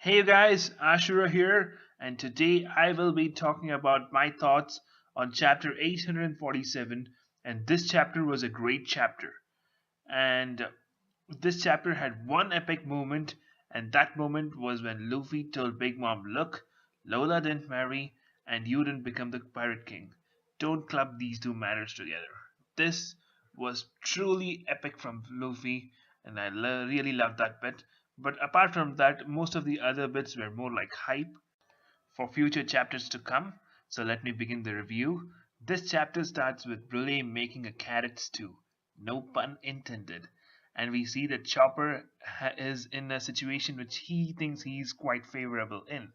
Hey you guys, Ashura here, and today I will be talking about my thoughts on chapter 847. And this chapter was a great chapter. And this chapter had one epic moment, and that moment was when Luffy told Big Mom, "Look, Lola didn't marry, and you didn't become the Pirate King. Don't club these two matters together." This was truly epic from Luffy, and I really loved that bit. But apart from that, most of the other bits were more like hype for future chapters to come. So let me begin the review. This chapter starts with Brule making a carrot stew. No pun intended. And we see that Chopper is in a situation which he thinks he's quite favorable in.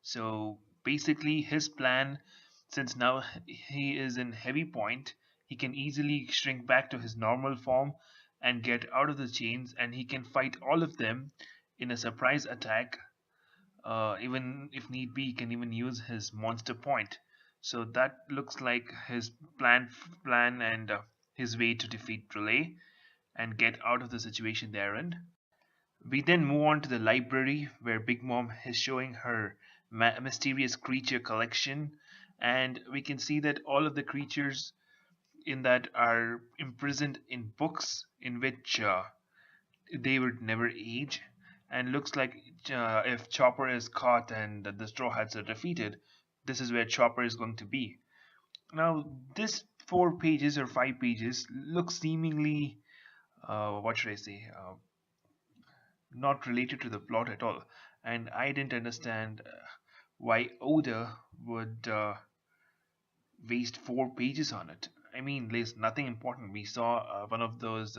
So basically, his plan, since now he is in heavy point, he can easily shrink back to his normal form and get out of the chains, and he can fight all of them in a surprise attack. Even if need be, he can even use his monster point. So that looks like his plan and his way to defeat Relay and get out of the situation they're in. We then move on to the library where Big Mom is showing her mysterious creature collection, and we can see that all of the creatures in that are imprisoned in books in which they would never age. And looks like if Chopper is caught and the Straw Hats are defeated, this is where Chopper is going to be. Now, this 4 pages or 5 pages looks seemingly, what should I say, not related to the plot at all. And I didn't understand why Oda would waste 4 pages on it. I mean, there's nothing important. We saw one of those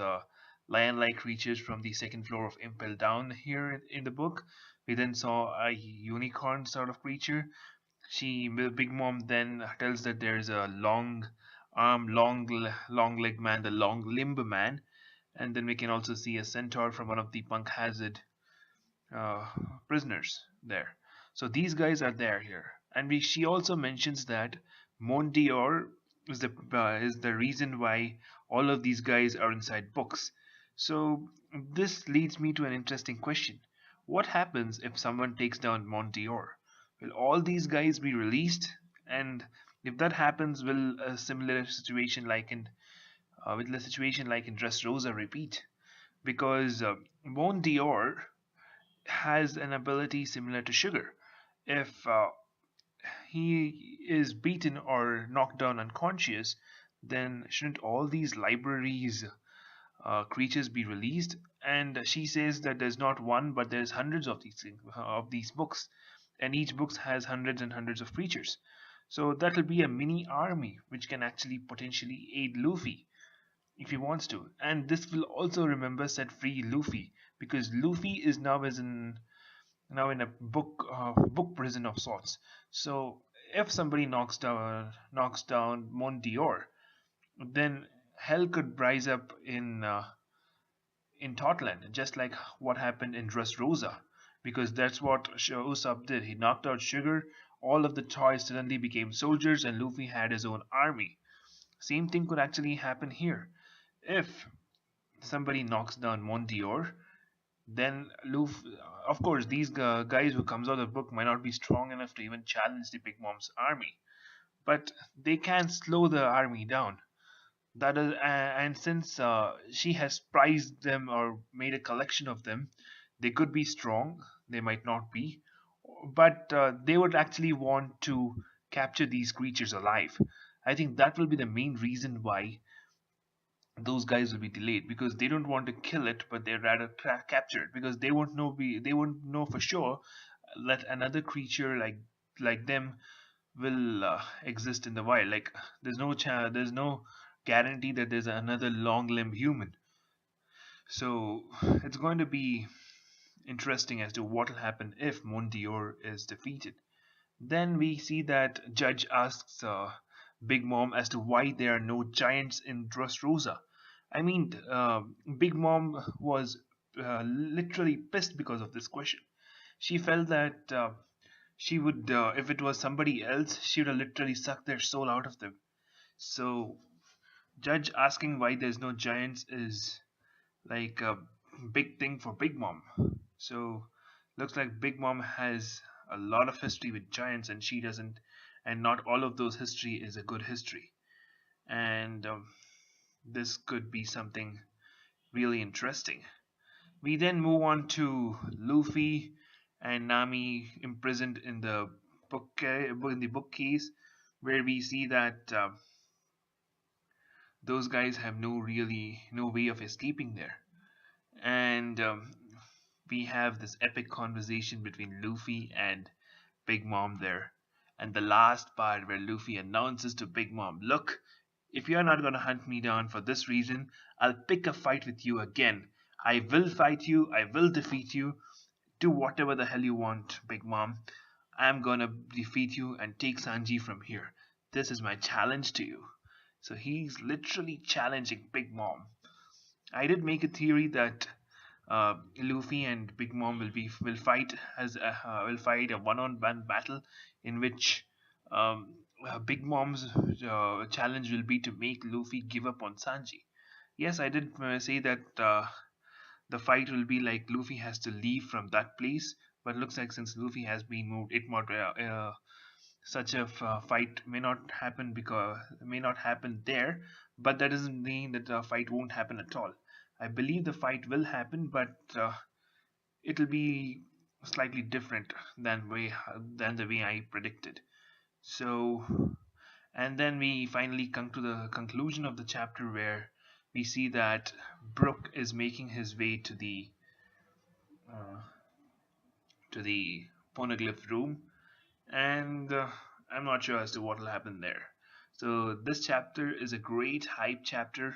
lion-like creatures from the second floor of Impel Down here in the book. We then saw a unicorn sort of creature. Big Mom then tells that there's a long arm, long leg man, the long limb man, and then we can also see a centaur from one of the Punk Hazard uh, prisoners there. So these guys are there here, and she also mentions that Mondior is the reason why all of these guys are inside books. So this leads me to an interesting question: what happens if someone takes down Mondior? Will all these guys be released? And if that happens, will a similar situation like in will a situation like in Dressrosa repeat? Because Mondior has an ability similar to Sugar. If he is beaten or knocked down unconscious, then shouldn't all these libraries creatures be released? And she says that there's not one, but there's hundreds of these books, and each book has hundreds and hundreds of creatures. So that'll be a mini army which can actually potentially aid Luffy if he wants to. And this will also, remember, set free Luffy, because Luffy is now in a book prison of sorts. So if somebody knocks down Mondior, then hell could rise up in Totland, just like what happened in Dressrosa, because that's what Usopp did. He knocked out Sugar. All of the toys suddenly became soldiers, and Luffy had his own army. Same thing could actually happen here. If somebody knocks down Mondior, then Luffy, of course, these guys who comes out of the book might not be strong enough to even challenge the Big Mom's army, but they can slow the army down. That is, and since she has prized them or made a collection of them, they could be strong. They might not be, but they would actually want to capture these creatures alive. I think that will be the main reason why those guys will be delayed, because they don't want to kill it, but they'd rather capture it, because they won't know for sure that another creature like them will exist in the wild. Like there's no guarantee that there's another long limb human. So it's going to be interesting as to what will happen if Mondior is defeated. Then we see that Judge asks Big Mom as to why there are no giants in Dressrosa. I mean, Big Mom was literally pissed because of this question. She felt that if it was somebody else, she would have literally sucked their soul out of them. So, Judge asking why there's no giants is like a big thing for Big Mom. So, Looks like Big Mom has a lot of history with giants, and she doesn't, and not all of those history is a good history. And this could be something really interesting. We then move on to Luffy and Nami imprisoned in the bookcase, where we see that those guys have no way of escaping there. And we have this epic conversation between Luffy and Big Mom there. And the last part where Luffy announces to Big Mom, "Look, if you're not gonna hunt me down for this reason, I'll pick a fight with you again. I will fight you, I will defeat you. Do whatever the hell you want, Big Mom. I'm gonna defeat you and take Sanji from here. This is my challenge to you." So he's literally challenging Big Mom. I did make a theory that Luffy and Big Mom will fight a one-on-one battle in which Big Mom's challenge will be to make Luffy give up on Sanji. Yes, I did say that the fight will be like Luffy has to leave from that place, but looks like since Luffy has been moved, it might such a fight may not happen there, but that doesn't mean that the fight won't happen at all. I believe the fight will happen, but it'll be slightly different than the way I predicted. So, and then we finally come to the conclusion of the chapter where we see that Brook is making his way uh, to the poneglyph room, and I'm not sure as to what will happen there. So this chapter is a great hype chapter,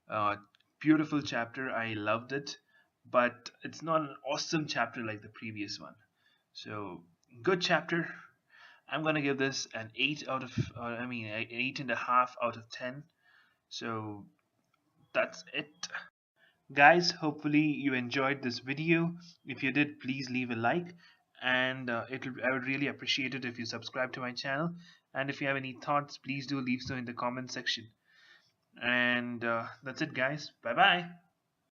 uh, beautiful chapter. I loved it, but it's not an awesome chapter like the previous one. So good chapter. I'm gonna give this an an 8.5 out of 10. So that's it. Guys, hopefully you enjoyed this video. If you did, please leave a like, and I would really appreciate it if you subscribe to my channel. And if you have any thoughts, please do leave so in the comment section. And that's it, guys. Bye bye.